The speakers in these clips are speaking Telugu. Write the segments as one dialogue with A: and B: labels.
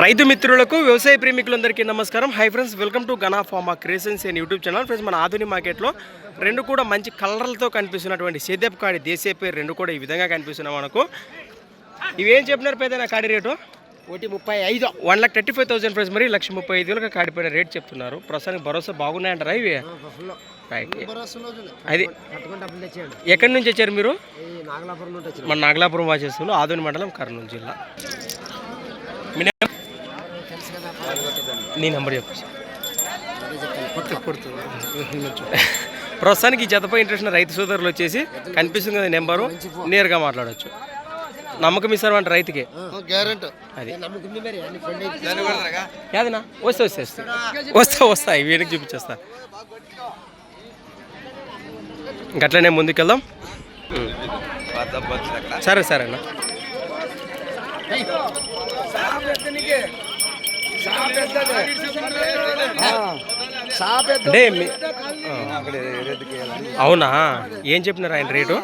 A: రైతు మిత్రులకు వ్యవసాయ ప్రేమికులందరికీ నమస్కారం. Hi friends, welcome to Gana pharma creations and YouTube channel. Friends, మన ఆధునిక మార్కెట్లో రెండు కూడా మంచి కలర్లతో కనిపిస్తున్నటువంటి సేద్యపు కాడి దేశీయ పేరు రెండు కూడా ఈ విధంగా కనిపిస్తున్నాయి మనకు. ఇవేం చెప్పినారు పెద్ద కాడి రేటు?
B: 1,35,000
A: 1,35,000 ఫ్రెండ్స్. మరి 1,35,000 కాడిపోయిన రేట్ చెప్తున్నారు. ప్రస్తుతానికి భరోసా బాగున్నాయంటారా ఇవి? రైట్. అది ఎక్కడి నుంచి వచ్చారు మీరు? మన నాగలాపురం వాచేస్తులు, ఆదోని మండలం, కర్నూలు జిల్లా. నీ నెంబర్ చెప్పు. ప్రస్తుతానికి ఈ జతపై ఇంట్రెస్ట్ ఉన్న రైతు సోదరులు వచ్చేసి కనిపిస్తుంది కదా నెంబరు, నేరుగా మాట్లాడవచ్చు. నమ్మకం ఇస్తారంట రైతుకి, అది యాదనా? వస్తా వీడికి చూపించేస్తా. గట్లనే ముందుకెళ్దాం. సరే అన్న. అంటే అవునా? ఏం చెప్పినారు ఆయన రేటు?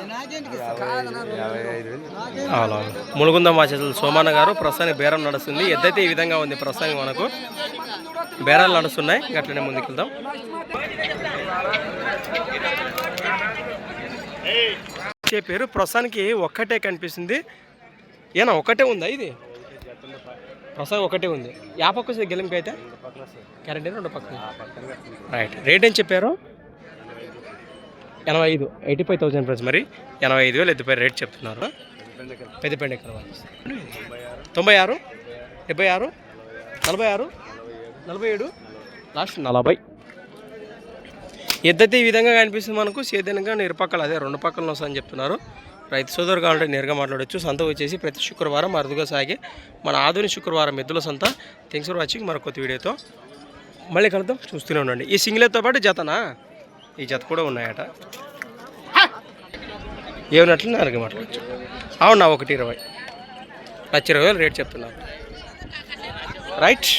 A: అవునా? ములుగుందం వాచేతులు సోమన్న గారు. ప్రస్తుతానికి బేరం నడుస్తుంది. ఎద్దైతే ఈ విధంగా ఉంది. ప్రస్తుతానికి మనకు బేరాలు నడుస్తున్నాయి. అట్లనే ముందుకెళ్దాం. చెప్పారు ప్రస్తుతానికి ఒక్కటే కనిపిస్తుంది. ఏనా ఒకటే ఉందా ఇది? ప్రస్తుతం ఒకటే ఉంది. యా పక్క వస్తుంది గెలింకి అయితే? క్యారెంటీ రెండు పక్కన. రైట్. రేట్ ఏం చెప్పారు? 85, 85,000 ఫ్రెండ్స్. మరి 85,000 ఎద్దుపై రేట్ చెప్తున్నారు. పెద్దపెండ ఎక్కడ? 96, 76, 46, 47, లాస్ట్ 40. ఎద్దైతే ఈ విధంగా కనిపిస్తుంది మనకు. సేద్యంగా ఇరుపక్కల అదే రెండు పక్కల వస్తుందని చెప్తున్నారు. రైతు సోదరు కావాలంటే నేరుగా మాట్లాడవచ్చు. సంత వచ్చేసి ప్రతి శుక్రవారం అరుదుగా సాగే మన ఆధునిక శుక్రవారం ఎద్దుల సంత. Thanks for watching. మరొక కొత్త వీడియోతో మళ్ళీ కలుద్దాం. చూస్తూనే ఉండండి. ఈ సింగిల్తో పాటు జతనా? ఈ జత కూడా ఉన్నాయట. ఏమన్నట్లు నేరుగా మాట్లాడచ్చు. అవునా? 1,20,00,000 రేట్ చెప్తున్నారు. రైట్.